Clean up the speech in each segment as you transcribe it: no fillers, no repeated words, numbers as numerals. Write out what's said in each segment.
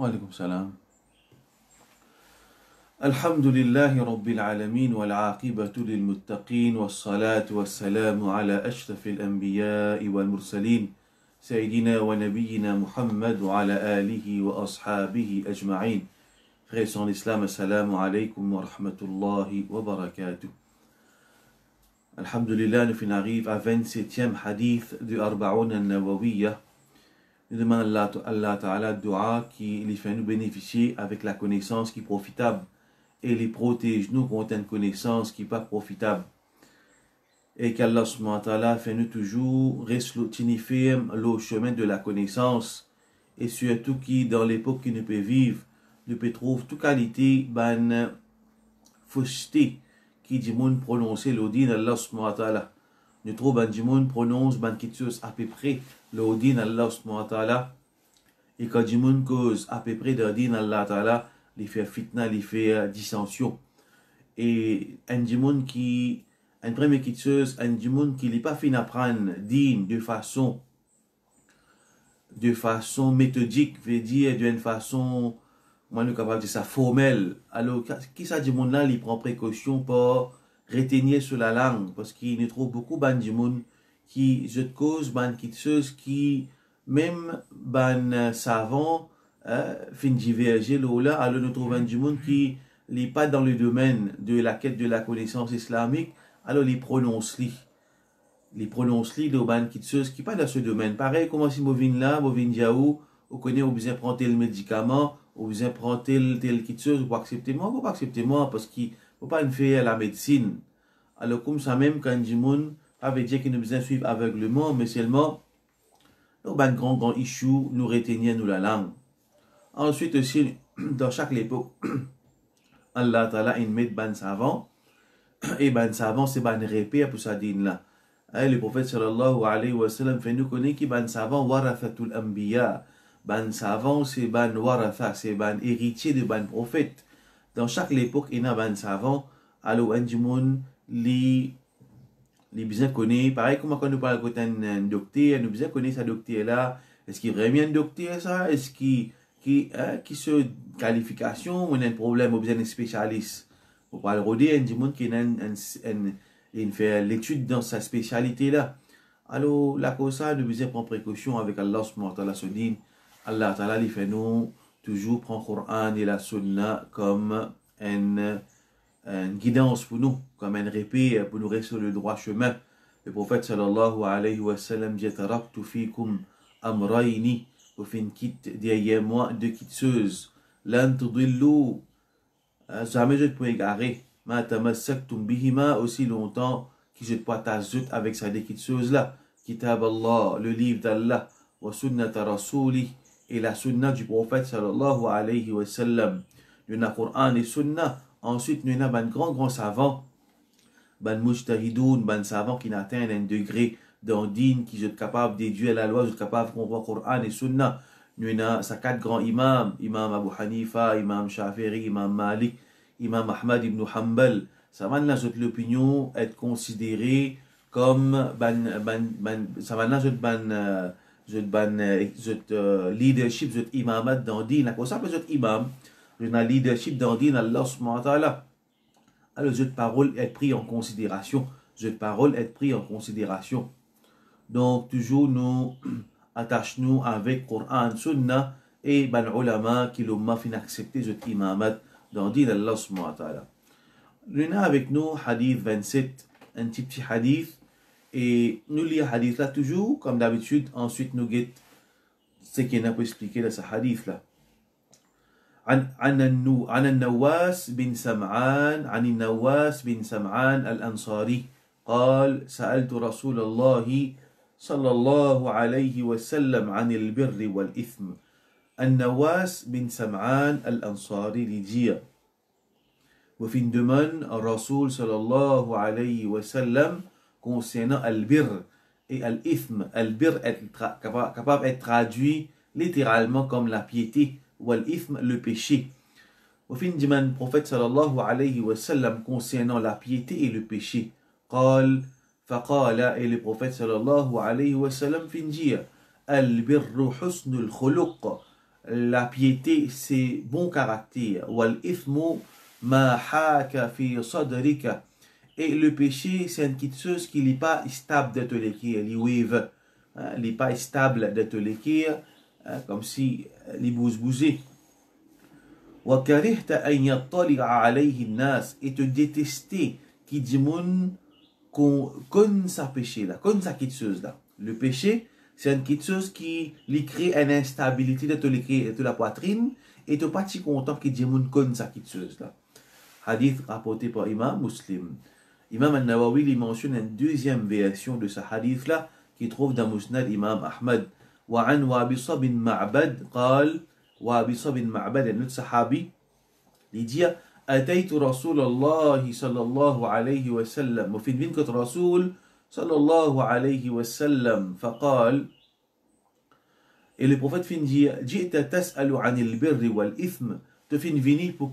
وعليكم السلام. الحمد لله رب العالمين والعاقبة للمتقين والصلاة والسلام على أشرف الأنبياء والمرسلين سيدنا ونبينا محمد وعلى آله وأصحابه أجمعين. Frères en islam, assalamu alaikum wa rahmatullahi wa barakatuh. Alhamdulillah, nous arrivons à 27e hadith de Arba'oun al-Nawawiyya. Nous demandons à Allah Ta'ala dua qui les fait nous bénéficier avec la connaissance qui est profitable et les protège nous contre une connaissance qui n'est pas profitable. Et qu'Allah subhanahu wa ta'ala fait nous toujours rester ferme le chemin de la connaissance et surtout qui dans l'époque qui nous peut vivre nous peut trouver toute qualité ban fausseté qui dit monde prononcer le din Allah subhanahu wa ta'ala. Nous trouvons ban monde prononce ban quelque chose à peu près le din Allah subhanahu wa ta'ala et quand du monde cause à peu près de din Allah ta'ala les fait fitna, les fait dissension. Et un monde qui un premier quelque chose, un monde qui n'est pas fait d'apprendre din de façon méthodique, veut dire d'une façon moi nous capable de dire ça formelle. Alors qui ça du monde là il prend précaution pour retenir sur la langue parce qu'il ne trouve beaucoup de monde qui je cause ban quelque chose qui même ban savant fin diverger là. Alors nous trouvons du monde qui n'est pas dans le domaine de la quête de la connaissance islamique. Alors les prononce de ban quelque chose qui pas dans ce domaine. Pareil comment si bovine là bovine diaou on connaît on besoin prendre le médicament ou vous prendre tel quelque chose, vous acceptez moi parce qu'il ne faut pas me faire la médecine. Alors comme ça même quand du monde pas veut dire qu'il nous besoin suivre aveuglement, mais seulement nous ban grand issue nous retenir nous la langue. Ensuite aussi dans chaque époque Allah Ta'ala il met ban savant et ban savant c'est ban répé pour sa dîne là. Le prophète sallallahu alayhi wa sallam fait nous connaître qui ban savant warathatul anbiya. Ban savant, c'est ban waratha, c'est ban héritier de ban prophète. Dans chaque époque, il y a ban savant. Alors, un du monde, les besoin connaît. Pareil, comme quand nous parlons d'un docteur, nous besoin connaître sa docteur là. Est-ce qu'il est vraiment un docteur ça? Est-ce qu'il se qualification ou il a un problème ou besoin d'un spécialiste? Pour parler rodé, un du monde qui fait l'étude dans sa spécialité là. Alors, la cause ça, nous besoin prendre précaution avec Allah subhanahu wa ta'ala se dit. Allah Ta'ala il fait nous toujours prendre le Coran et la Sunna comme une guidance pour nous, comme un répit pour nous rester sur le droit chemin. Le prophète sallallahu alayhi wa sallam dit taraktu fikum amrayni wa fin kit derrière moi deux quitteuses lan tudillu jamais je ne peux égarer ma tamassaktum bihima aussi longtemps que je ne peux pas avec ces deux quitteuses là kitab Allah le livre d'Allah wa sunnata rasuli et la sunna du prophète sallallahu alayhi wa sallam. Nous avons le Coran et sunna. Ensuite, nous avons un grand savant, un mujtahidoun, un savant qui atteint un degré d'andine, qui est capable de déduire la loi, qui est capable de comprendre le Coran et sunna. Nous avons ces quatre grands imams, imam Abu Hanifa, imam Shafi'i, imam Malik, imam Ahmad ibn Hanbal. Ça va là, l'opinion être considérée comme ça va là, leadership, je imamat dans din. La cosa peut être imam, je leadership dans din Allah subhanahu wa ta'ala. Alors, cette parole est prise en considération. Donc, toujours nous attachons avec Coran, Sunna et ban ulama qui l'ont fait accepter cette imamat dans din Allah subhanahu wa ta'ala. Nous avons avec nous hadith 27, un petit hadith. Et nous lisons le hadith là toujours, comme d'habitude. Ensuite, nous guettons ce qu'il a expliqué dans ce hadith là. عن النواس بن سمعان الأنصاري قال سألت رسول الله صلى الله عليه وسلم عن البر والإثم. النواس بن سمعان الأنصاري لجيا وفي الدمن الرسول صلى الله عليه وسلم concernant al-bir et al-ithm. Al-bir est capable d'être traduit littéralement comme la piété ou al-ithm le péché. Au fin du prophète sallallahu alayhi wa sallam concernant la piété et le péché. قال فقال et le prophète sallallahu alayhi wa sallam finjir al-birru husnul khuluq. la piété, c'est bon caractère. Wal ithmu ma haka fi sadrika. Et le péché, c'est une petite chose qui n'est pas stable de te l'écrire, il n'est pas stable de te l'écrire, comme si les bousé. Wa karihta an yattali'a alayhi an-nas, et te détester qui dit moun qu'on connaît sa péché là, connaît sa petite chose là. Le péché, c'est une petite chose qui lui crée une instabilité de la poitrine et tu pas si content qu'il dit moun connaît sa petite chose là. Hadith rapporté par Imam Muslim. Imam al-Nawawi lui mentionne une deuxième version de ce hadith là qui trouve dans Musnad Imam Ahmad. Wa an Wabisa bin Ma'bad قال Wabisa bin Ma'bad, un autre sahabi, il dit أتيت رسول الله صلى الله عليه وسلم وفي بنكة رسول صلى الله عليه وسلم فقال et le prophète fin dit جئت تسأل عن البر والإثم, te fin vini pour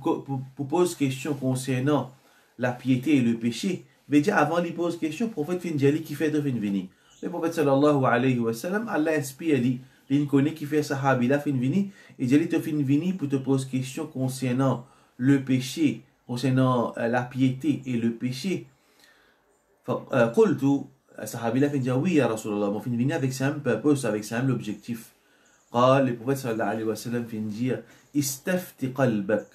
poser question concernant la piété et le péché. Mais déjà avant il pose question, le prophète fin dit qui fait te fin vini. Le prophète sallallahu alayhi wa sallam, Allah inspire lui, il connaît qui fait sahabi la fin vini et dit te fin vini pour te poser question concernant le péché, concernant la piété et le péché. قلت sahabi la fin dit oui ya Rasulallah, mon fin vini avec ça même purpose, avec ça même l'objectif. قال le prophète sallallahu alayhi wa sallam fin dire istafti qalbak,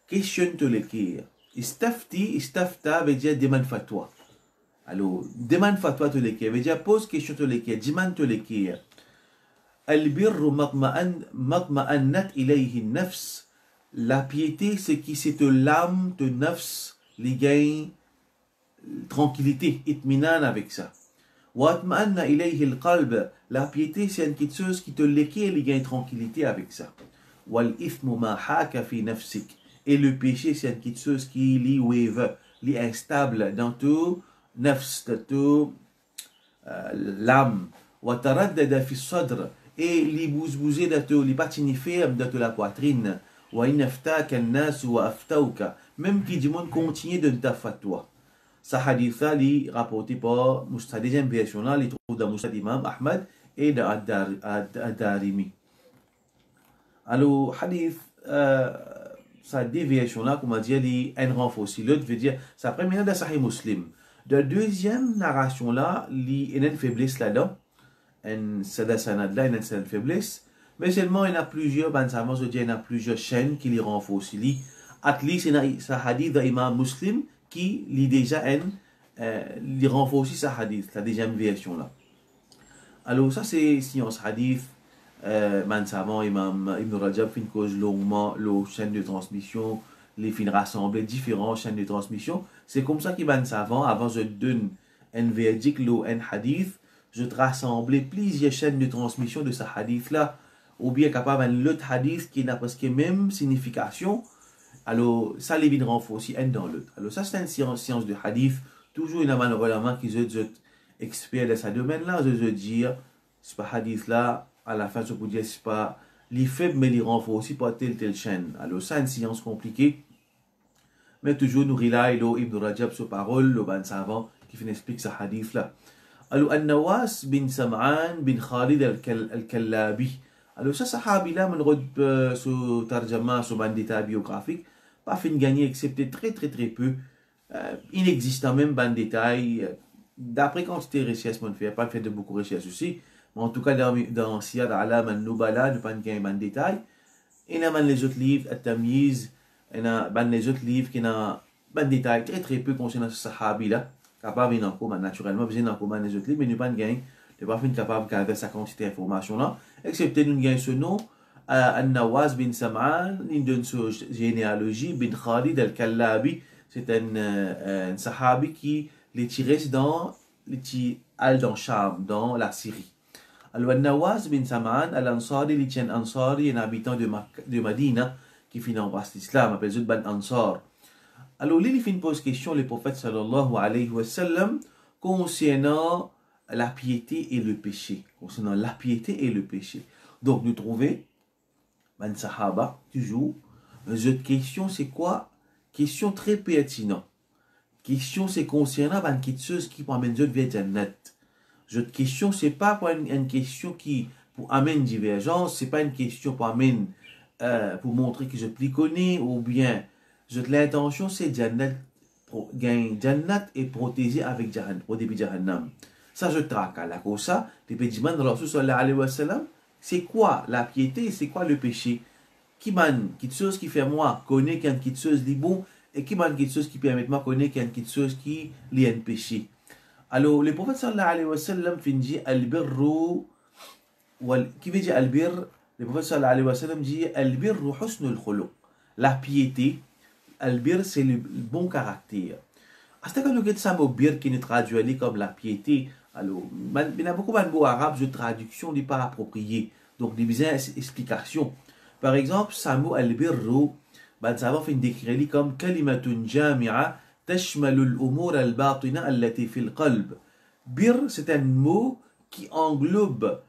questionne-te le cœur. Istafta veut dire demande fatwa. Alors, demande fatwa te le cœur, veut dire pose question te le cœur, demande te le cœur. Al-birru matma'annat ilayhi nafs. La piété, c'est qui c'est l'âme, te nafs, les gains, tranquillité, itminan avec ça. Wa atma'anna ilayhi al-qalb. La piété, c'est une petite chose qui te l'équerre, les gains, tranquillité avec ça. Wal ithmu ma haka fi nafsik. Et le péché, c'est une petite chose qui li wave, li instable dans tout nafs, dans tout l'âme. Wa taraddada fi sadr. Et li bousbouser dans tout, li patini ferme dans toute la poitrine. Wa inaftaka an-nas wa aftauka. Même qui dit monde continue de ta fatwa. Ça hadith là, li rapporté par la deuxième version là, li trouve dans Musnad Imam Ahmad et dans Ad-Darimi. Alors, hadith, sa déviation là, comme on dit, il un renforcé. L'autre veut dire, sa première dans Sahih Muslim. La deuxième narration là, il y a une faiblesse là-dedans. C'est dans sanad là, il y a une faiblesse. Mais seulement, il y a plusieurs, il y a plusieurs chaînes qui les renforcent. At least, il y a sa hadith d'Imam Muslim qui lit déjà les renforce sa hadith, la deuxième version là. Alors, ça c'est science hadith. Man savant Imam Ibn Rajab fin cause longuement les chaînes de transmission, les fins rassembler différentes chaînes de transmission. C'est comme ça qu'il man savant avant je donne un verdict ou un hadith, je te rassemble plusieurs chaînes de transmission de ce hadith là, ou bien capable un autre hadith qui n'a presque même signification. Alors ça les vient renforcer un dans l'autre. Alors ça c'est une science de hadith. Toujours il y a malheureusement qui sont experts de ce domaine là, je veux dire c'est pas hadith là. À la fin, je peux dire, c'est pas les faibles, mais les renforcer par telle chaîne. Alors, ça, une science compliquée. Mais toujours, nous relions Ibn Rajab sur parole, le ban savant, qui fait expliquer ce hadith-là. Alors, An-Nawas bin Sam'an bin Khalid al-Kallabi. Alors, ça, sahabi-là, on regarde sur Tarjama, sur ban détail biographique, pas fait gagner, excepté très peu. Inexistant même ban détail. D'après quantité de recherche, on fait, pas fait de beaucoup de recherche aussi. En tout cas, dans Siyar Alam al-Nubala, je ne sais pas de détails. Il y a les autres livres, At-Tamyiz, il y a les autres livres qui ont des détails très peu concernant ce sahabi-là. Capable d'en commun, naturellement, vous avez en commun les autres livres, mais nous pas de gain. Ne pas faire capable qu'avec sa quantité d'informations-là, excepté nous gagnons ce nom, An-Nawaz bin Sam'an, il donne sa généalogie, bin Khalid al-Kallabi, c'est un sahabi qui les tirait dans Sham, dans la Syrie. Alors, An-Nawaz bin Sam'an, al-Ansari, il est un Ansari, un habitant de Madina, qui finit en passe l'islam, appelle Zudban Ansar. Alors, il fin pose question, le prophète sallallahu alayhi wa sallam, concernant la piété et le péché. Concernant la piété et le péché. Donc, nous trouvons, ban sahaba, toujours, une autre question, c'est quoi? Question très pertinente. Question, c'est concernant quelque chose qui prend une autre vie net. Cette question, c'est pas une question qui pour amener une divergence, c'est pas une question pour amener, pour montrer que je te connais, ou bien, l'intention, c'est Jannat, Jannat est protégé avec Jahannam, au début Jahannam. Ça, je traque, là, comme ça, les pédiments dans le Rasul sallallahu alayhi wa sallam, c'est quoi la piété, c'est quoi le péché? Qui man, quelque chose qui fait moi, connaît qu'il y a quelque chose qui est bon, et qui man, quelque chose qui permet moi, connaît qu'il y a quelque chose qui est un péché. Alors, le prophète sallallahu alayhi wa sallam dit al-birru, qui veut dire al-bir, le prophète sallallahu alayhi wa sallam dit al-birru husnul khuluq. La piété, al-bir, c'est le bon caractère. À ce que nous avons ça, le bir qui nous traduit comme la piété. Alors, il y a beaucoup de mots arabes de traduction n'est pas approprié. Donc, il y a des explications. Par exemple, Samu al-birru, ça va faire décrire comme kalimatun jami'a tashmalu al-umur al-batina allati fi al-qalb. Bir, c'est un mot qui englobe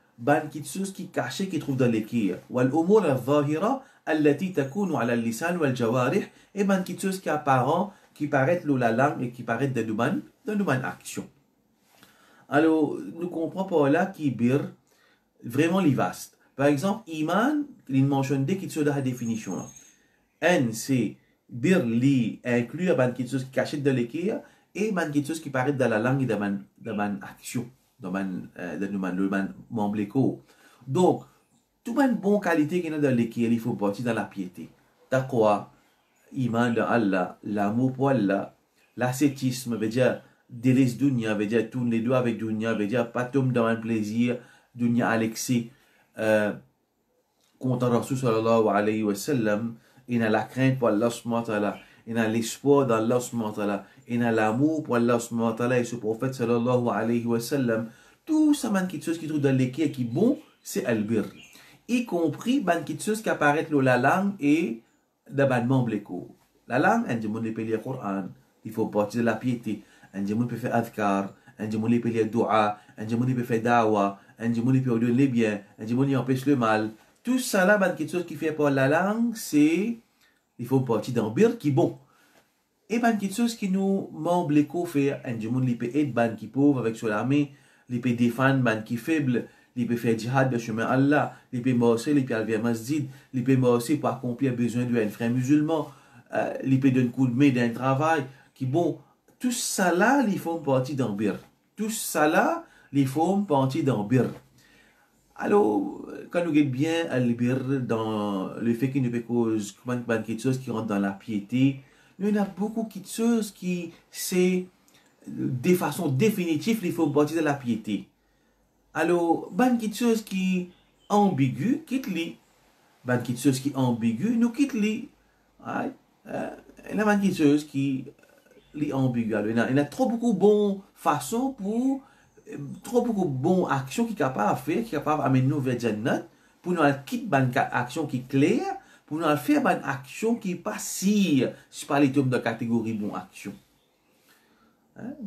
quelque chose qui est caché, qui trouve dans les cœurs. Wal-umur al-zahira allati takunu ala al-lisan wal-jawarih, et quelque chose qui est apparent, qui paraît la langue et qui paraît dans le action. Alors, nous comprenons par là qui bir, vraiment les vaste. Par exemple, iman, il mentionne dès qu'il se donne la définition là. N, c'est bir li inclut quelque chose qui caché dans l'équerre et quelque chose qui paraît dans la langue et dans l'action, dans le membre. Donc, toute une bonne qualité qui est dans l'équerre, il faut partir dans la piété. Taqwa, iman de Allah, l'amour pour Allah, l'ascétisme, veut dire délaisse dunya, veut dire tourner les doigts avec dunya, veut dire pas tomber dans un plaisir, dunya à l'excès. Contre Rasul sallallahu alayhi wa sallam, il a la crainte pour Allah subhanahu wa ta'ala, il a l'espoir d'Allah subhanahu wa ta'ala, il a l'amour pour Allah subhanahu wa ta'ala et ce prophète sallallahu alayhi wa sallam. Tout ça, quelque chose qui trouve dans l'équerre qui est bon, c'est al-bir. Y compris quelque chose qui apparaît dans la langue et dans le membre. La langue, un monde peut lire le Coran, il faut partir de la piété, un monde peut faire adhkar, un monde peut lire dua, un monde peut faire dawa, un monde peut ordonner les biens, un monde empêche le mal. Tout ça là, quelque chose qui fait par la langue, c'est, il faut partir d'un bir qui est bon. Et quelque chose qui nous membre l'éco faire, un monde peut aider qui pauvre avec son armée, il peut défendre qui faible, il peut faire djihad de chemin Allah, il peut marcher, il peut aller vers masjid, il peut marcher pour accomplir besoin d'un frère musulman, il peut donner un coup de main d'un travail qui bon. Tout ça là, il faut partir d'un bir. Tout ça là, il faut partir d'un bir. Alors, quand nous regardons bien al-bir dans le fait qu'il ne peut cause quelque chose qui rentre dans la piété, il y en a beaucoup de choses qui, c'est de façon définitive, il faut partir de la piété. Alors, quelque chose qui est ambigu, quitte-les. Quelque chose qui est ambigu, nous quitte-les. Il y a quelque chose qui est ambigu. Alors, il y a trop beaucoup de bonnes façons pour trop beaucoup de bonnes actions qui sont capables de faire, qui sont capables d'amener nous vers Jannat, pour nous quitter une action qui est claire, pour nous faire une action qui n'est pas si, je parle de catégorie bonne action.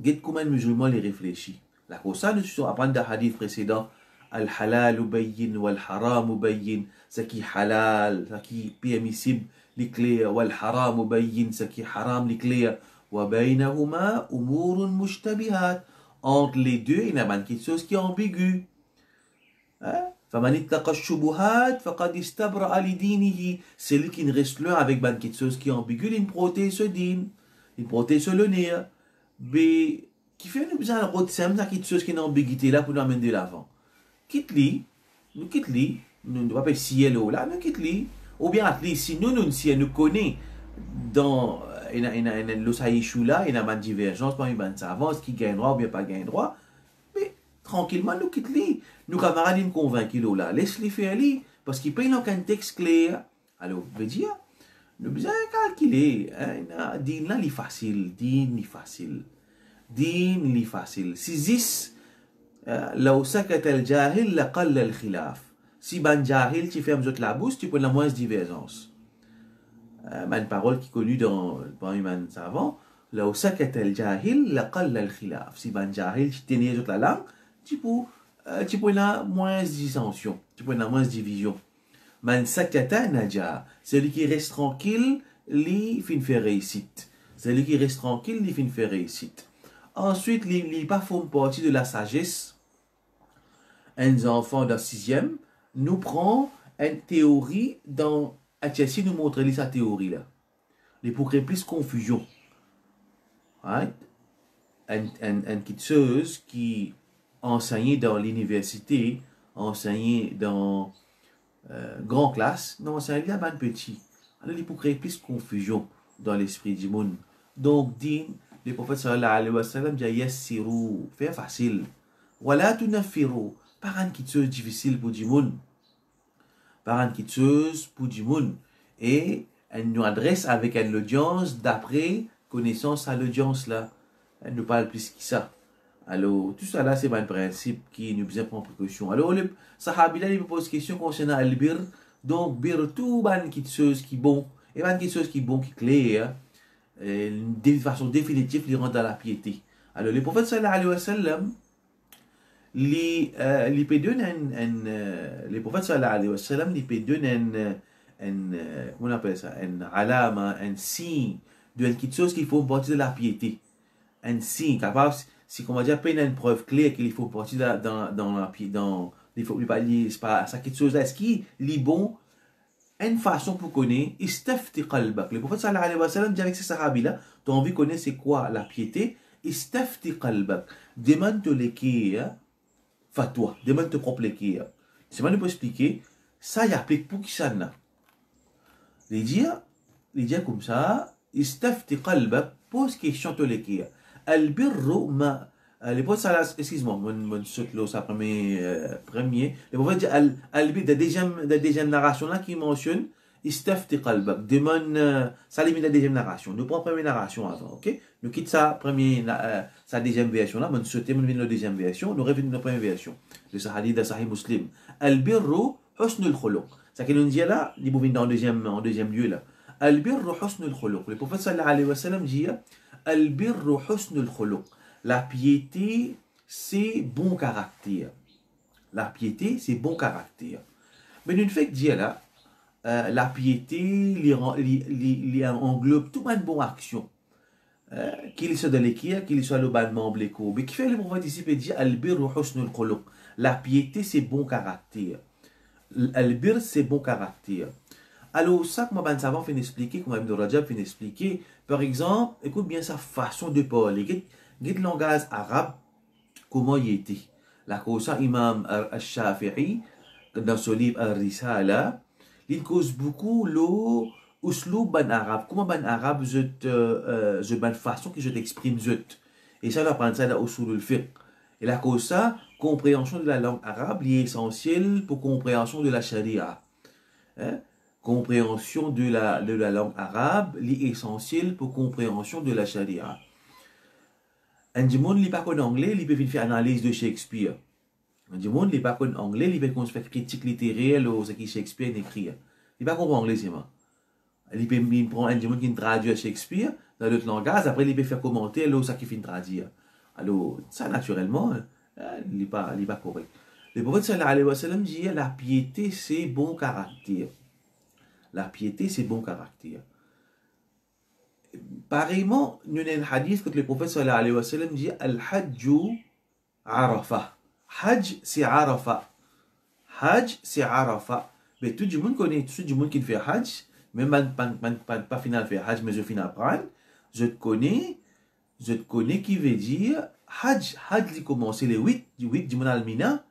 Qu'est-ce comment les musulmans les réfléchissent. La cause ça, nous sommes apprendre dans le hadith précédent, al-halal bayyin wal-haram bayyin, ce qui est halal, ce qui est permissible, les clair, wal-haram bayyin, ce qui est haram, les clair, wa baynahuma umurun mushtabihat. Entre les deux, il y a quelque chose qui est ambigu. فَمَنِ اتَّقَى الشُّبُهَاتِ فَقَدْ اسْتَبْرَأَ لِدِينِهِ. C'est lui qui ne reste là avec quelque chose qui est ambigu, il protège ce din, il protège le nez. Mais qui fait nous besoin de retenir quelque chose qui est ambiguïté là pour nous amener de l'avant. Quitte-lui, nous ne devons pas scier là, nous quitte-lui. Ou bien, à least, si si nous connaissons dans le saïchou là, il y a une divergence parmi les savants, qui gagne droit ou bien pas gagne droit. Mais tranquillement, nous quitte-lui. Nos camarades nous convaincus là, laisse-les faire lui, parce qu'il peut y avoir un texte clair. Alors, veut dire, nous besoin calculer. Din là, il est facile. Din est facile. Din est facile. Si 10, لو سكت الجاهل لقل الخلاف. Si ban jahil, tu fermes la bouche, tu prends la moins divergence. Une parole qui est connue parmi les savants, لو سكت الجاهل لقل الخلاف. Si ban jahil, tu tenais la langue, tu prends la moins dissension, tu prends la moins division. Man sakata naja, celui qui reste tranquille, lui fin faire réussite. Celui qui reste tranquille, lui fin faire réussite. Ensuite, il pas font partie de la sagesse. Un enfant de 6e, nous prend une théorie dans HSI nous montre sa théorie là. Les pour créer plus confusion. Right? Une chose qui enseignait dans l'université, enseignait dans grand classe, non, enseignait à ban petit. Alors il pour créer plus confusion dans l'esprit du monde. Donc dit le prophète sallallahu alayhi wa sallam dit yassiru, faire facile. Voilà tout nafiru, par une chose difficile pour du monde. Par une chose pour du monde. Et elle nous adresse avec une audience d'après connaissance à l'audience là. Elle nous parle plus que ça. Alors, tout ça là, c'est un principe qui nous besoin prendre précaution. Alors, le sahabi là, il me pose question concernant al-bir. Donc, bir, tout ban qui chose qui bon. Et ban qui chose qui bon, qui clair. De façon définitive, il rentre dans la piété. Alors, le prophète sallallahu alayhi wa sallam, il peut donner le prophète sallallahu alayhi wa sallam, il peut donner comment on appelle ça, un alama, un signe de quelque chose qu'il faut partir de la piété. Un signe capable, si comment dire, pas une preuve claire qu'il faut partir dans la piété, il faut pas c'est pas ça quelque chose là, est-ce qu'il est bon, une façon pour connaître, istafti qalbak. Le prophète sallallahu alayhi wa sallam dit avec ces sahabis là, tu as envie de connaître c'est quoi la piété, istafti qalbak. Demande-te l'équerre, fatwa, demande-te propre l'équerre. C'est mal de expliquer, ça y applique pour qui ça n'a. Les dire comme ça, istafti qalbak, pose question de l'équerre. Al-birru ma, les prophètes sallallahu, excuse-moi, mon saute là, ça premier, les prophètes dit al-birru, la deuxième narration là qui mentionne, istafti qalbak, demande, ça limite la deuxième narration. Nous prenons la première narration avant, ok? Nous quitte sa deuxième version là, mon sauté, mon la deuxième version, nous revenons à la première version. Le hadith de Sahih Muslim. Al-birru husnul khuluq. Ça qui nous dit là, il bouge en deuxième lieu là. Al-birru husnul khuluq. Le prophète sallallahu alayhi wa sallam dit, Al-birru husnul khuluq. La piété, c'est bon caractère. La piété, c'est bon caractère. Mais d'une fait que dit là, la piété, il englobe tout une bonne action. Qu'il soit de l'équerre, qu'il soit le ban membre l'écho. Mais qui fait le prophète ici peut dire Al-birru husnul khuluq. La piété, c'est bon caractère. Al-birr, c'est bon caractère. Alors, ça que moi, ben savant fait expliquer, comme Ibn Rajab fait expliquer, par exemple, écoute bien sa façon de parler, le langage arabe, comment il était. La cause ça, Imam al-Shafi'i, dans son livre Al-Risala, il cause beaucoup le usloub ban arabe. Comment ban arabe, je ban façon que je t'exprime, et ça, on apprend ça dans usul al-fiqh. Et la cause ça, compréhension de la langue arabe, est essentielle pour compréhension de la charia. Hein? Compréhension de la langue arabe, est essentielle pour compréhension de la charia. Un monde qui pas connaît anglais, il peut faire analyse de Shakespeare. Un monde qui pas connaît anglais, il peut faire critique littéraire ou ce que Shakespeare écrit. Il pas comprendre anglais, c'est moi. Il peut prendre un monde qui traduit Shakespeare dans l'autre langage, après il peut faire commenter là ça qui fait traduire. Alors ça naturellement, il n'est pas correct. Le prophète sallallahu alayhi wa sallam dit la piété c'est bon caractère. La piété, c'est bon caractère. Pareillement, nous avons un hadith que le prophète sallallahu alayhi wa sallam dit Al-Hajju Arafah. Hajj, c'est Arafah. Hajj, c'est Arafah. Mais tout le monde connaît, tout le monde qui fait Hajj, même pas final faire Hajj, mais je finis à apprendre. Je te connais qui veut dire Hajj. Hajj, il commence les 8 du mois al-Mina,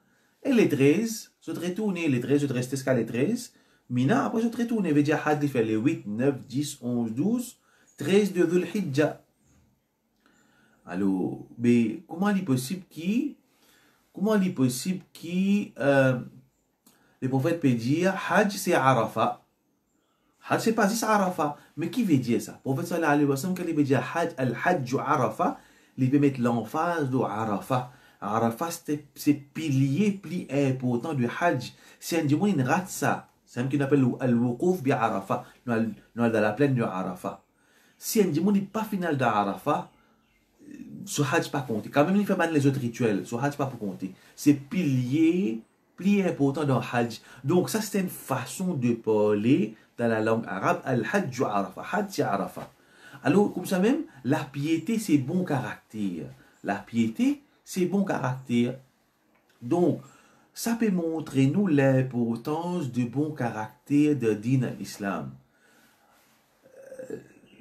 et les 13, je te retourne les 13, je te reste jusqu'à les 13. Mina, après je te retourne, veut dire Hajj, il fait les 8, 9, 10, 11, 12, 13 de Dhul Hijjah. Alors, mais comment il est possible le prophète peut dire Hajj c'est Arafah. Hajj c'est pas juste Arafah. Mais qui veut dire ça? Le prophète sallallahu alayhi wa sallam, quand il veut dire Hajj, Al-Hajj Arafah, il peut mettre l'emphase de Arafah. Arafah c'est pilier plus important du Hajj. Si un dimanche il rate ça, c'est ce qu'on appelle Al-Wuquf bi Arafah, dans la plaine de Arafah. Si un dimanche n'est pas final d'Arafah, ce Hajj pas compté. Quand même, il fait mal les autres rituels. Ce Hajj pas pour compter. C'est pilier plus important dans Hajj. Donc, ça, c'est une façon de parler dans la langue arabe. Al-Hajj Arafah. Hajj, c'est Arafah. Alors, comme ça même, la piété, c'est bon caractère. La piété, c'est bon caractère. Donc, ça peut montrer nous l'importance du bon caractère de din à l'islam.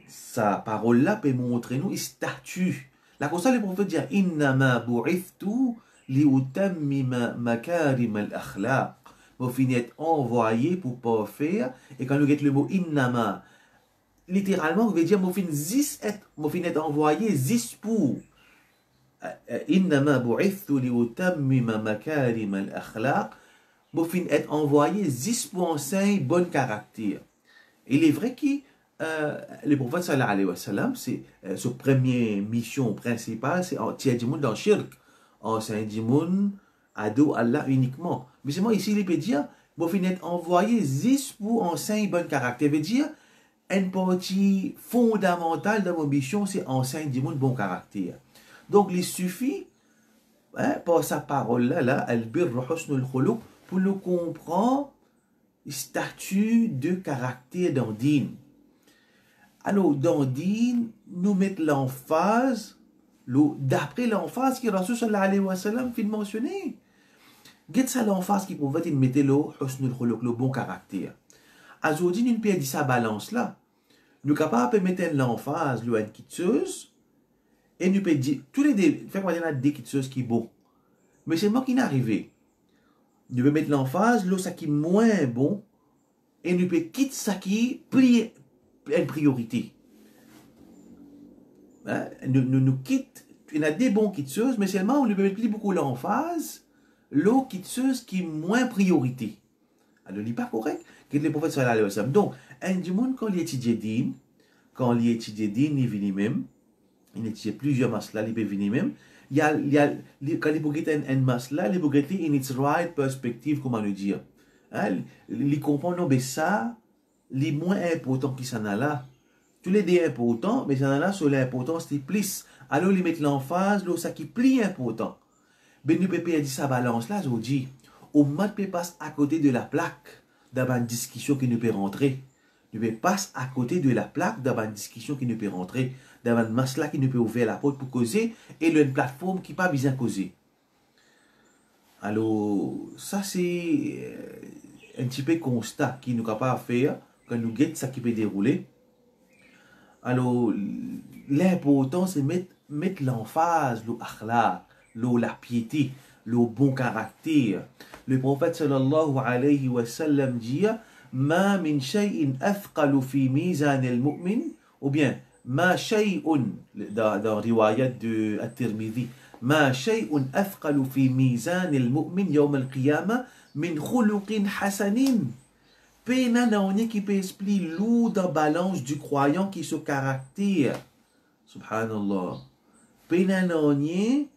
Sa parole-là peut montrer nous le statut. Là, comme ça, le prophète dit Innama bu'ithtu liutammima makarim al-akhlaq. Vous finissez envoyé pour pas faire. Et quand nous avons le mot innama, littéralement, vous veut dire vous finissez envoyé zis pour. Innama bu'ithtu liutammima makarim al-akhlaq. Vous finissez envoyé zis pour enseigner bon caractère. Il est vrai que le prophète sallallahu alayhi wa sallam, c'est sa première mission principale, c'est en tirer du monde dans le shirk, enseigner du monde à dos Allah uniquement. Mais c'est moi ici, il peut dire, vous finissez envoyé juste pour enseigner bon caractère. Veut dire, une partie fondamentale de mon mission, c'est enseigner du monde bon caractère. Donc, il suffit, par sa parole-là, al-birr husnul khuluq, pour le comprendre, statut de caractère dans din. Alors, dans din, nous mettons l'emphase, d'après l'emphase que Rasul sallallahu alayhi wa sallam fait mentionner. Qu'est-ce que l'emphase qui pouvait être mettre le husnul khuluq, le bon caractère. Aujourd'hui, nous perdons sa balance là. Nous sommes capables de mettre l'emphase, le quitteuse, et nous pouvons dire, tous les deux, faire quoi, il y a des quitteuses qui sont bons. Mais c'est moi qui n'ai arrivé. Nous pouvons mettre l'emphase, là, ça qui est moins bon, et nous pouvons quitter ça qui est une priorité. Hein? Nous quitte, il y a des bons quitteuses, mais seulement on ne peut mettre plus beaucoup l'emphase, l'eau quitteuse qui est moins priorité. Alors, il n'est pas correct que les prophètes sallallahu alayhi wa sallam. Donc, un du monde, quand il étudie din, quand il étudie din, il vient même, il étudie plusieurs maslas, il peut venir même. Quand il peut get un masla, il peut get in its right perspective, comment le dire. Hein? Il comprend, non, mais ça, les moins importants qui s'en a là. Tous les deux importants, mais s'en a là, sur l'importance, c'est plus. Alors, il met l'emphase, là, ça qui est plus important. Ben, nous pouvons dire sa balance là, je vous dis. Au moins, peut passer à côté de la plaque dans une discussion qui nous peut rentrer. Nous pouvons passer à côté de la plaque dans une discussion qui nous peut rentrer. Dans une masla qui nous peut ouvrir la porte pour causer et une plateforme qui n'a pas besoin de causer. Alors, ça c'est un petit peu constat qui nous capable de faire quand nous guettons ça qui peut dérouler. Alors, l'important c'est mettre l'emphase, l'akhlaq, la piété, le bon caractère. Le prophète sallallahu alayhi wa sallam dit Ma min shay'in athqalu fi mizan al-mu'min, ou bien Ma shay'un, dans riwayat de At-Tirmidhi, Ma shay'un athqalu fi mizan al-mu'min yawm al-qiyamah min khuluqin hasanin. Pena naoni qui peut expliquer lourd dans balance du croyant qui se caractère. Subhanallah. Pena naoni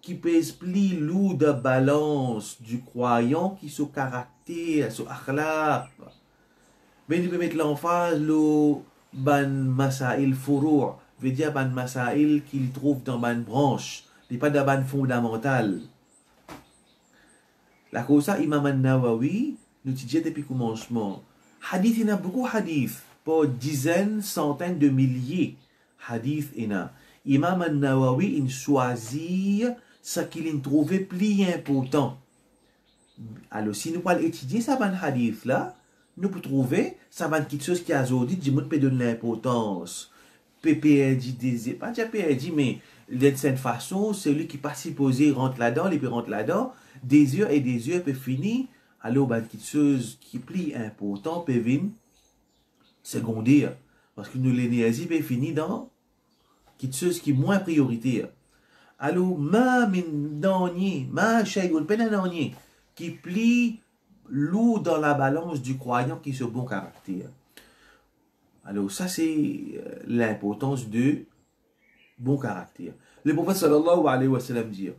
qui peut expliquer lourd dans balance du croyant qui se caractère, se akhlaq. Mais il peut mettre l'emphase le ban masail furu', veut dire ban masail qu'il trouve dans ban branche, n'est pas dans ban fondamental. La cause ça, Imam An-Nawawi, nous dit depuis le commencement, hadith, il y a beaucoup de hadith, pas dizaines, centaines de milliers hadith, il y a. Imam An-Nawawi, il choisit ce qu'il trouvait plus important. Alors, si nous parlons étudier ça, ban hadith là, nous pouvons trouver ça va quelque chose qui a aujourd'hui, du monde peut donner l'importance. PPRD désir, pas déjà PPRD, mais d'une certaine façon, celui qui pas supposé rentre là-dedans, il peut rentrer là-dedans, des heures peut finir, alors ben, quelque chose qui est plus important peut venir secondaire. Parce que nous l'énergie peut finir dans quelque chose qui est moins prioritaire. Alors, ma min danier, ma shay'un penananier, qui plie lourd dans la balance du croyant qui se bon caractère. Alors ça c'est l'importance de bon caractère. Le prophète sallallahu alayhi wa sallam dit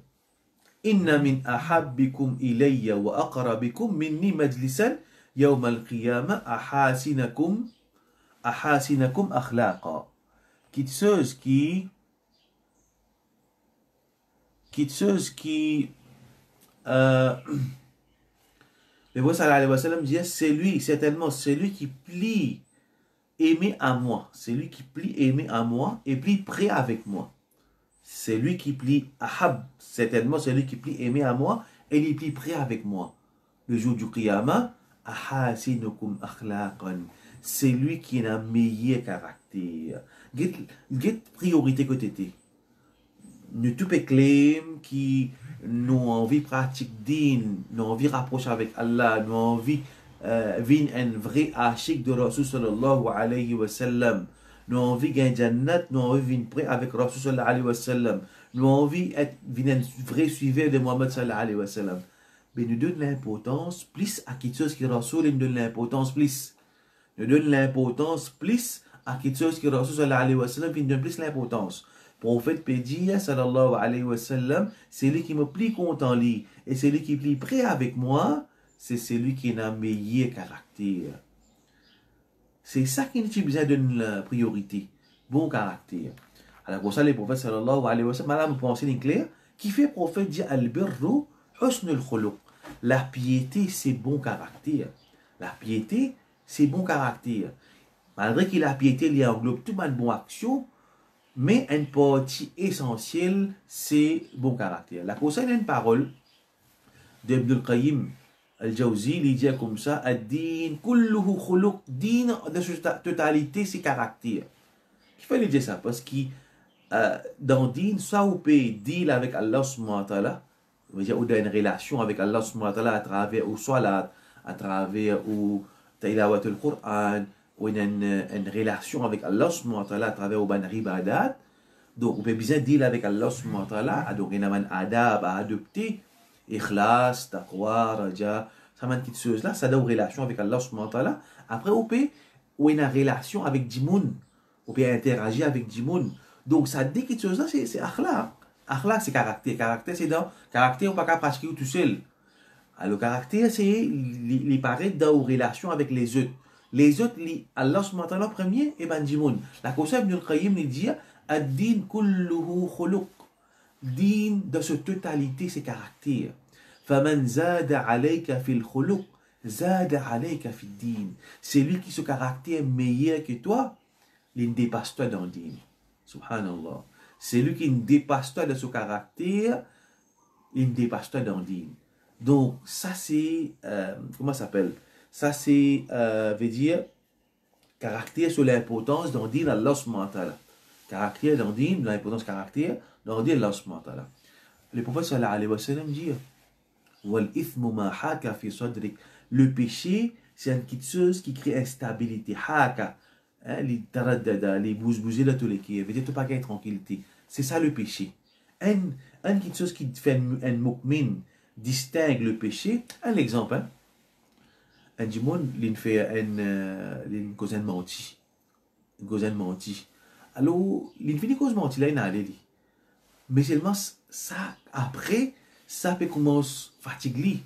Inna min ahabbikum ilayya wa aqrabikum minni majlisan yawm al-qiyamah ahasinakum akhlaqa. Quitteuse qui le prophète sallallahu alayhi wa sallam dit certainement celui qui plie aimer à moi, celui qui plie aimer à moi et plie prêt avec moi. Celui qui plie ahab, certainement celui qui plie aimer à moi il est plus près avec moi. Le jour du Qiyamah, ahasinukum akhlaqan. C'est lui qui a un meilleur caractère. Get priorité que t'étais. Nous tout claim qui nous envie pratique din, nous envie rapprocher avec Allah, nous envie vin un vrai ashik de Rasul sallallahu alayhi wa sallam. Nous envie gagner jannat, nous envie vin près avec Rasul sallallahu alayhi wa sallam. Nous envie être un vrai suiveur de Muhammad sallallahu alayhi wa sallam. Mais nous donne l'importance plus à quelque chose qui Rasul nous donne l'importance plus. Nous donne l'importance plus à quelque chose qui Rasul sallallahu alayhi wa sallam nous donne plus l'importance. Prophète peut dire, sallallahu alayhi wa sallam, c'est lui qui me plie content lui, et c'est lui qui plie prêt avec moi, c'est celui qui a un meilleur caractère. C'est ça qui nous besoin de la priorité, bon caractère. Alors pour ça, les prophètes, sallallahu alayhi wa sallam, madame, pensez en clair, qui fait prophète dire al-birru husnul khuluq. La piété, c'est bon caractère. La piété, c'est bon caractère. Malgré que la piété, il englobe toute une bonne action, mais une partie essentielle, c'est bon caractère. La cause, il y a une parole d'Ibn al-Qayyim al-Jawzi, il dit comme ça, ad-din kulluhu khuluq, din de sa totalité, c'est caractère. Il fallait dire ça, parce que dans din, ça on peut deal avec Allah subhanahu wa ta'ala, ou dans une relation avec Allah subhanahu wa ta'ala à travers ou salat, à travers ou tilawat al-Qur'an, ou une relation avec Allah subhanahu wa ta'ala à travers ou ban ibadat. Donc on peut bien deal avec Allah subhanahu wa ta'ala, donc il y a un adab à adopter, ikhlas, taqwa, raja, ça m'a petites choses là, ça donne une relation avec Allah subhanahu wa ta'ala. Après on peut ou une relation avec Dimoun, on peut interagir avec Dimoun. Donc ça dit quelque chose là, c'est akhlaq. Akhlaq c'est caractère, caractère c'est dans caractère on pas qu'à pratiquer tout seul. Alors caractère c'est les paraît dans une relation avec les autres. Les autres, Allah subhanahu wa ta'ala premier et ben Dimoun. La cause Ibn al-Qayyim dit ad-din kulluhu khuluq. Din de sa totalité c'est caractère. Faman zada alayka fil khuluq, zada alayka fil din. C'est lui qui se caractère meilleur que toi, il ne dépasse toi dans le din. Subhanallah. C'est lui qui ne dépasse toi de son caractère, il ne dépasse toi dans le din. Donc ça c'est comment ça s'appelle? Ça c'est veut dire caractère sur l'importance d'en dire Allah subhanahu wa ta'ala. Caractère d'en dire l'importance caractère d'en dire Allah subhanahu wa ta'ala. Le prophète sallallahu alayhi wa sallam dit wal ithmu ma haka fi sadrik. Le péché c'est une petite chose qui crée instabilité. Haka, les taraddada, les bousbouser de tous les qui veut dire tout pas qu'être tranquillité. C'est ça le péché. Une petite chose qui fait un mu'min distingue le péché. Un exemple, hein? Un dimon, il fait une cause menti. Une cause menti. Alors, il fait une cause menti, là, il a allé. Mais seulement, ça, après, ça peut commencer à fatiguer.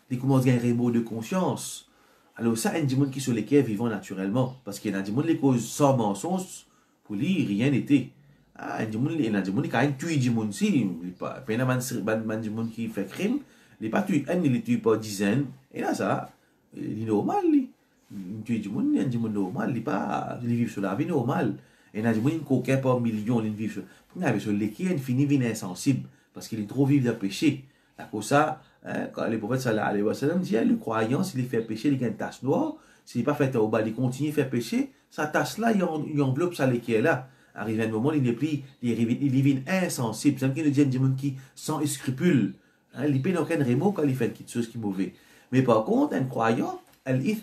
Il commence à gagner un mot de conscience. Alors, ça, un dimon qui sur lesquels vivant naturellement. Parce qu'il y a un dimon, les causes sans mensonge, pour lui, rien n'était. Un dimon, il y a un dimon qui a un tué dimon si. Il n'y a pas un dimon qui fait crime. Il n'est pas tué. Il ne tue pas dizaines. Et là, ça. Il est normal, il tue du monde, il est normal, il vit sur la vie normale. Et il y a des gens qui coquin par millions, ils vivent sur. Il y a des gens qui finissent vivre insensibles parce qu'il est trop vivre de péché. À cause ça, quand les prophètes sallallahu alayhi wa sallam disent le croyant, s'il fait péché, il a une tache noire. S'il n'est pas fait au bas, il continue à faire péché, sa tache là, il enveloppe ça qui est là. Arrivé un moment, il est plus, il vit insensible. C'est qui nous dit des gens qui sans scrupules. Il ne peut aucun remords quand il fait quelque chose qui est mauvais. Mais par contre, un croyant, le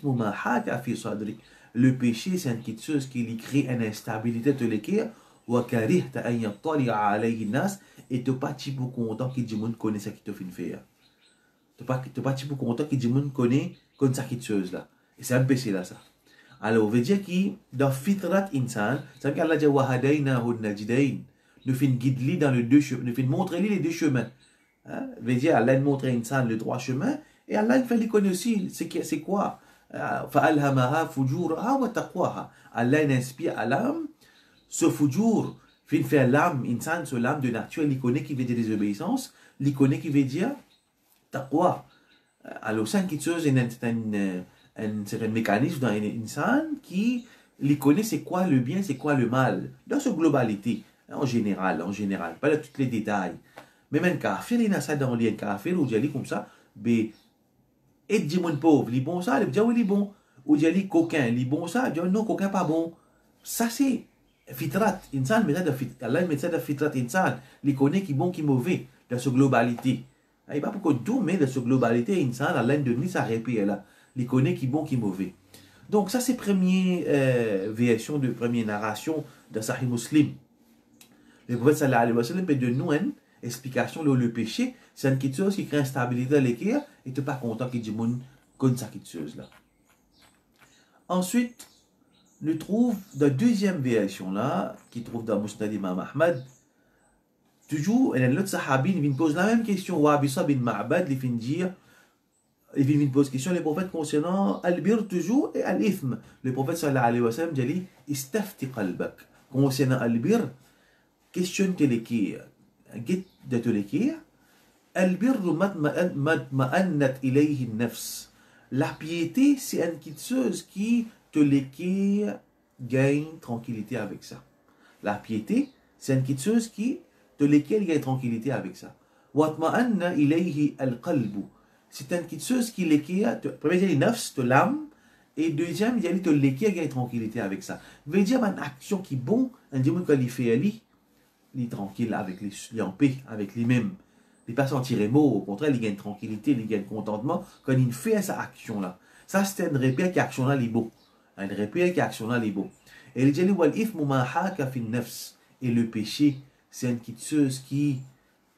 péché, c'est une petite chose qui lui crée une instabilité de l'équerre, et tu n'es pas si content que Dieu connaît ce qu'il te fait faire. Tu n'es pas si content que Dieu connaît ça cette chose là. Et c'est un péché là ça. Alors, on veut dire que dans Fitrat Insan, ça veut dire qu'Allah dit Wahadaynahu Najdain. Nous faisons guider dans les deux chemins, nous faisons montrer les deux chemins. Veut dire Allah montre Insan le droit chemin. Et Allah il fait les connaître aussi, c'est quoi? فَأَلْهَمَهَا فُجُورَهَا وَتَقْوَاهَا. Allah il inspire à l'âme ce fujur, il fait l'âme, insan, ce l'âme de nature, il connaît qui veut dire désobéissance, il connaît qui veut dire taqwa. Alors, c'est une chose, c'est un mécanisme dans un insan qui il connaît c'est quoi le bien, c'est quoi le mal, dans sa globalité, en général, pas dans tous les détails. Mais même kafir, il a ça dans l'ien kafir, ou dit comme ça, B, et dit mon pauvre, li bon ça, il dit oui, li bon. Ou dit li coquin, li bon ça, il dit non, coquin pas bon. Ça c'est fitrat, insan, mais Allah met ça de fitrat insan, li connaît qui bon, qui mauvais, dans sa globalité. Il pas pour que tout, mais dans sa globalité, insan, Allah donne sa répé là. Li connaît qui bon, qui mauvais. Donc ça c'est première version de première narration de Sahih Muslim. Le prophète sallallahu alayhi wa sallam peut de nous une explication de le péché, c'est une chose qui crée instabilité dans l'équerre et tu n'es pas content qu'il y ait des gens comme ça qui chose là. Ensuite, nous trouvons la deuxième version là, qui trouve dans Musnad Imam Ahmad, toujours, et l'autre sahabi vient poser la même question, Wabisa bin Ma'bad, il vient dire, il vient poser question les prophètes concernant Al-Bir toujours et Al-Ithm. Le prophète sallallahu alayhi wa sallam dit, Istafti qalbak. Concernant Al-Bir, questionne tes l'équerre, guette de te l'équerre, Al-Bir matma'annat ilayhi nafs. La piété, c'est une petite chose qui te l'équerre gagne tranquillité avec ça. La piété, c'est une petite chose qui te l'équerre gagne tranquillité avec ça. Watma'anna ilayhi al-qalbu. C'est une petite chose qui l'équerre, premier il y a nafs, te l'âme, et deuxième, il y a te l'équerre gagne tranquillité avec ça. Veut dire une action qui est bon, un dimanche quand il fait ali, il est tranquille avec lui, il est en paix avec lui-même. Il ne pas sentir émo, au contraire, il gagne tranquillité, il gagne contentement quand il fait cette action-là. Ça, c'est une répète qui action-là est beau. Une répète qui action-là est beau. Et il dit, et le péché, c'est une petite chose qui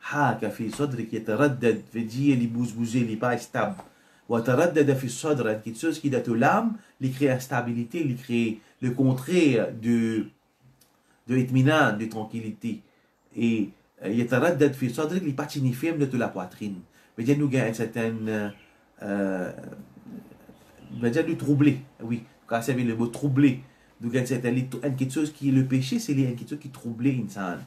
qui est taraddad, veut dire, il bouge, il n'est pas stable. Une petite chose qui est de l'âme, il crée instabilité, il crée le contraire de itminan, de tranquillité. Et il y a taraddad fi sadri, il n'est pas ferme de la poitrine. Mais il nous gagne une certaine nous troubler, oui, quand c'est le mot troubler, nous gagne quelque chose qui est le péché, c'est quelque chose qui trouble l'insan.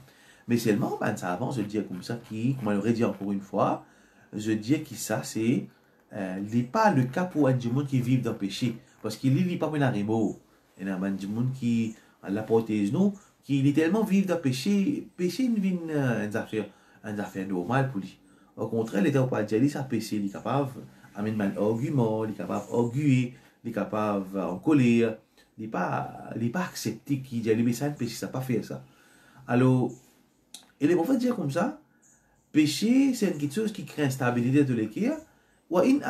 Mais seulement, ben, ça avance, je dis comme ça, qui, comme on l'aurait dit encore une fois, je dis que ça, c'est, n'est pas le cas pour un monde qui vit dans le péché, parce qu'il n'est pas un remords. Il y a un monde qui, la protège nous, qui littéralement vivent dans le péché, péché une affaire normale pour lui. Au contraire, il n'est pas dit, ça péché, il est capable d'amener un argument, il est capable d'arguer, il est capable en colère, il n'est pas accepté qu'il dit, mais ça, un péché, ça n'a pas fait ça. Alors, et les prophètes disent comme ça, péché, c'est quelque chose qui crée instabilité de l'équerre. Même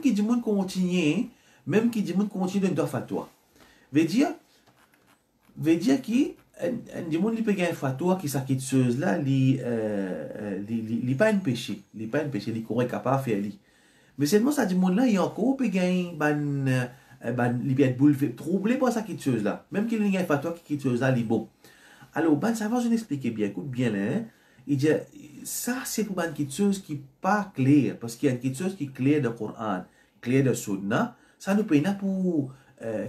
qui dit monde continue, même qui dit monde continue de fatwa. Veut dire qui dit monde qui peut gagner fatwa qui ça quelque chose là, li pas un péché, li pas un péché, li correct capable faire li. Mais seulement ça dit monde là il encore peut gagner li peut être bouleversé, troublé par ça quelque chose là. Même qu'il gagne fatwa qui quelque chose là, li bon. Alors, ça va, je l'expliquer bien, écoute bien là. Hein? Il dit, ça c'est pour une quelque chose qui n'est pas clair, parce qu'il y a quelque chose qui est clair dans le Coran, clair dans le Sunna, ça nous permet pour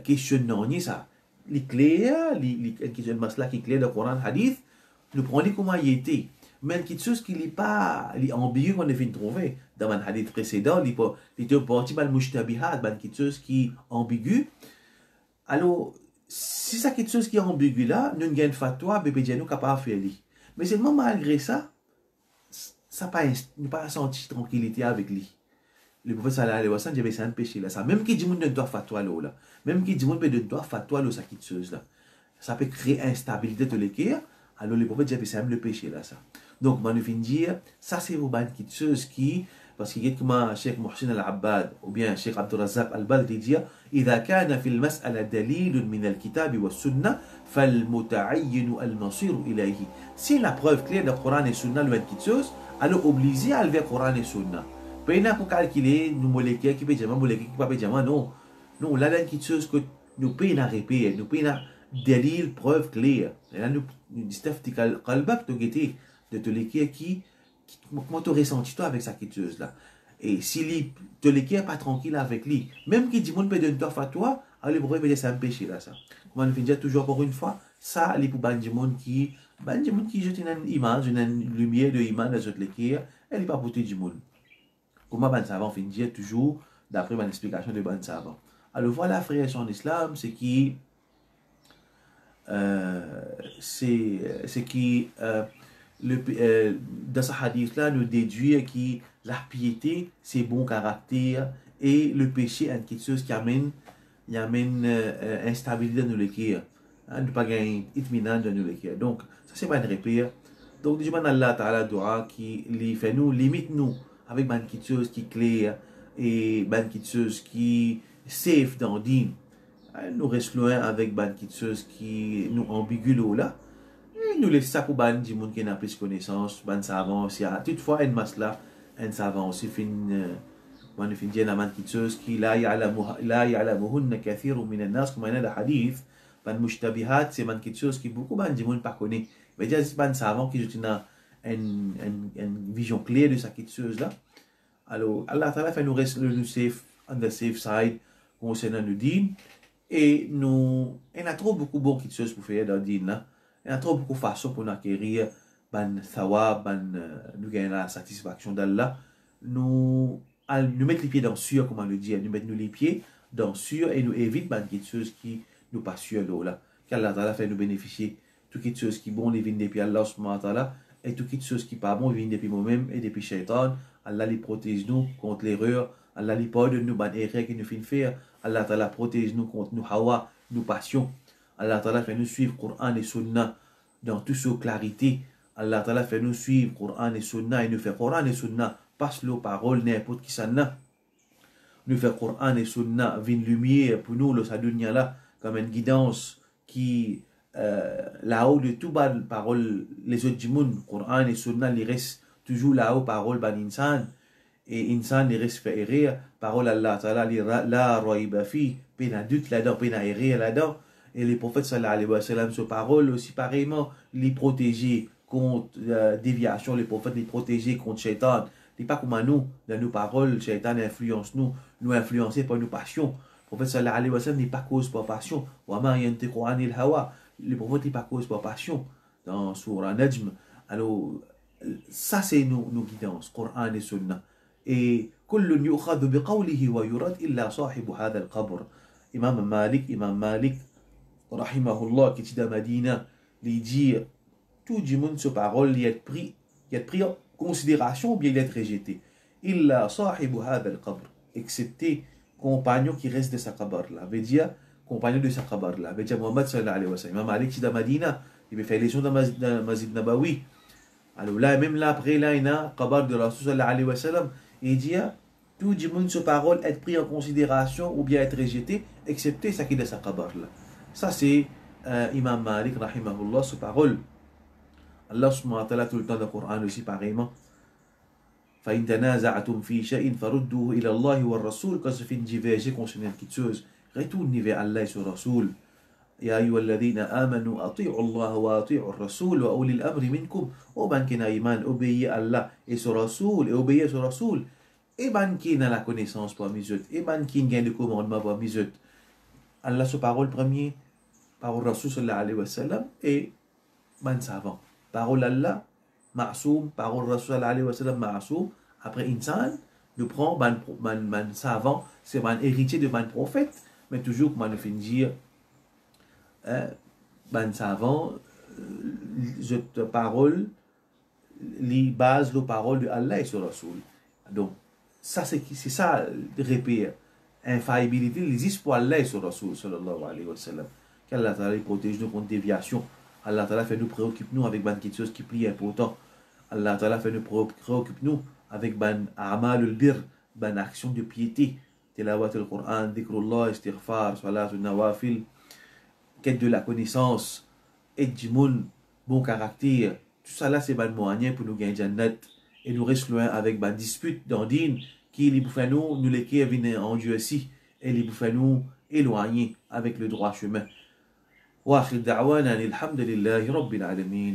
questionner ça. Les clairs, les questions masla qui est clair dans le Coran, hadith, nous prenons comment il était. Mais quelque chose qui n'est pas ambigu qu'on a fait trouver dans un hadith précédent, il était parti mal mushtabihat, quelque chose qui est ambigu. Alors, si c'est quelque chose qui est ambigu là, nous gagnons fatwa, bébé nous capable de faire. Mais seulement malgré ça, ça n'a pas senti tranquillité avec lui. Le prophète sallallahu alayhi wa sallam dit, c'est un péché là. Ça, même qui dit, ne doit fatwa là. Même qui dit, ne doit fatwa là, ça quelque chose là. Ça peut créer instabilité de l'équerre. Alors le prophète dit, c'est le péché là ça. Donc, je vais dire, ça c'est une quelque chose qui, parce qu'il y a comme Cheikh Mohsin al-Abbad ou bien Cheikh Abdul Razak al-Baldi dit إذا كان في المسألة دليل من الكتاب والسنة فالمتعين المصير إليه. Si la preuve claire de Coran et Sunna le quelque chose, alors obligé à lever Coran et Sunna. Pas pour calculer nous molécules qui peut dire molécules qui peut dire non. Non, là quelque chose que nous payons à répéter, nous payons à délire preuve claire. Et là nous stafti qalbak de te l'équerre qui comment tu ressenti toi avec ça quelque chose là. Et s'il te l'équerre pas tranquille avec lui, même qui dit mon peut donner à toi, alors le problème c'est un péché là ça. Comme on fait dire toujours encore une fois, ça les pour bandi monde qui jette une image, une lumière de image dans cette l'équerre, elle est pas pour tout du monde. Comment ban savant fait dire toujours d'après mon explication de ban savant. Alors voilà frères en islam, c'est qui dans ce hadith-là, nous déduit que la piété, c'est bon caractère, et le péché est quelque chose qui amène instabilité dans le cœur. Ne pas gagner itminan dans le cœur. Donc, ça c'est pas une repère. Donc, je demande à Allah Ta'ala dua qui fait nous, limite nous, avec une quelque chose qui est clair, et une quelque chose qui est safe dans le din. Nous restons loin avec une quelque chose qui nous ambigu là. Nous laissons ça pour ban du monde qui n'a plus connaissance, ban savant aussi. Toutefois, une masse là, un savant aussi fin, on fin dire la quelque chose qui la ya'lamuhunna kathirun min an-nas, comme on a le hadith, ban mushtabihat, c'est quelque chose qui beaucoup ban du monde pas connaît. Mais déjà, c'est ban savant qui a une vision claire de cette chose là. Alors, Allah Ta'ala fait nous rester le safe, on the safe side, concernant le din. Et nous, on a trop beaucoup de petites choses pour faire dans le din là. Il y a trop beaucoup de façons pour nous acquérir ban thawab, nous gagner la satisfaction d'Allah. Nous mettre les pieds dans sûr, comme on le dit, nous mettre les pieds dans sûr et nous éviter ban quelque chose qui nous pas sûr là. Qu'Allah Ta'ala fait nous bénéficier tout quelque chose qui est bon, les vignes depuis Allah subhanahu wa ta'ala, et tout quelque chose qui n'est pas bon, les vignes depuis moi-même et depuis Shaitan. Allah les protège nous contre l'erreur. Allah les pardonne nous ban erreur qui nous fait faire. Allah Ta'ala protège nous contre nous hawa, nous passions. Allah Ta'ala fait nous suivre Coran et Sunna dans toute sa clarité. Allah Ta'ala fait nous suivre Coran et Sunna et nous fait Coran et Sunna passe nos paroles n'importe qui ça n'a. Nous fait Coran et Sunna une lumière pour nous, sa dunya là, comme une guidance qui là-haut de tout bas paroles les autres du monde. Coran et Sunna les restent toujours là-haut paroles ban insan. Et insan les reste fait errer. Parole Allah Ta'ala la raiba fi, pena doute là-dedans, pena errer là-dedans. Et les prophètes sallallahu alayhi wa sallam, ce parole aussi pareillement, les protéger contre déviation, les prophètes les protéger contre Shaitan. C'est pas comme nous, dans nos paroles, Shaitan influence nous influencer par nos passions. Le prophète sallallahu alayhi wa sallam n'est pas cause par passion. Wa ma yantiqu anil hawa. Le prophète n'est pas cause par passion. Dans Surah Najm. Alors, ça c'est nos guidances, Coran et Sunna. Et كل يؤخذ بقوله ويرد إلا صاحب هذا القبر. Imam Malik rahimahullah, qui est dans Medina, lui dit tout le monde se parole, il est pris en considération ou bien il est rejeté. Illa sahibu hadha al-qabr, excepté compagnon qui reste de sa qabr là. Veut dire compagnon de sa qabr là. Veut dire Muhammad sallallahu alayhi wa sallam. Imam Malik qui est dans Medina, il fait les choses dans Masjid Nabawi. Alors là, même là, après là, il y a qabr de Rasul sallallahu alayhi wa sallam. Il dit tout le monde se parole être pris en considération ou bien être rejeté, excepté ça qui est de sa qabr là. Ça c'est Imam Malik rahimahullah, ce parole. Allah subhanahu wa ta'ala tout le temps dans le Coran aussi pareillement. فَإِن تَنَازَعْتُمْ فِي شَيْءٍ فَرُدُّوهُ إِلَى اللَّهِ وَالرَّسُولِ. Quand se fait une divergence concernant quelque chose, retournez vers Allah et son Rasoul. يا أيها الذين آمنوا أطيعوا الله وأطيعوا الرسول وأولي الأمر منكم. Au ban qui n'a iman, obéir à Allah et son Rasoul, et obéir à son Rasoul. Et ban qui n'a la connaissance parmi eux, et ban qui n'a le commandement parmi eux. Allah sa parole premier, parole Rasul sallallahu alayhi wa sallam, et ban savant. Parole Allah, ma'soum, parole Rasul sallallahu alayhi wa sallam, ma'soum. Après insan, nous prend ban savant, c'est ban héritier de ban prophète, mais toujours comme on fait dire, ban savant, cette parole, les bases de parole de Allah et son Rasul. Donc, ça c'est ça le repère. Infaillibilité, il existe pour Allah et son Rasul sallallahu alayhi wa sallam. Qu'Allah Ta'ala protège nous contre déviation. Allah Ta'ala fait nous préoccuper nous avec ban quelque chose qui plie important. Allah Ta'ala fait nous préoccuper nous avec ban amal al-bir, ban action de piété. Tilawat al-Qur'an, dhikrullah, istighfar, salat, nawafil, quête de la connaissance, et du monde, bon caractère. Tout ça là c'est ban moyen pour nous gagner jannat et nous restons loin avec ban dispute dans din qui les bouffent nous les qui viennent en Dieu aussi et les bouffent nous éloigner avec le droit chemin. Wa akhir da'wana alhamdulillahi rabbil alamin.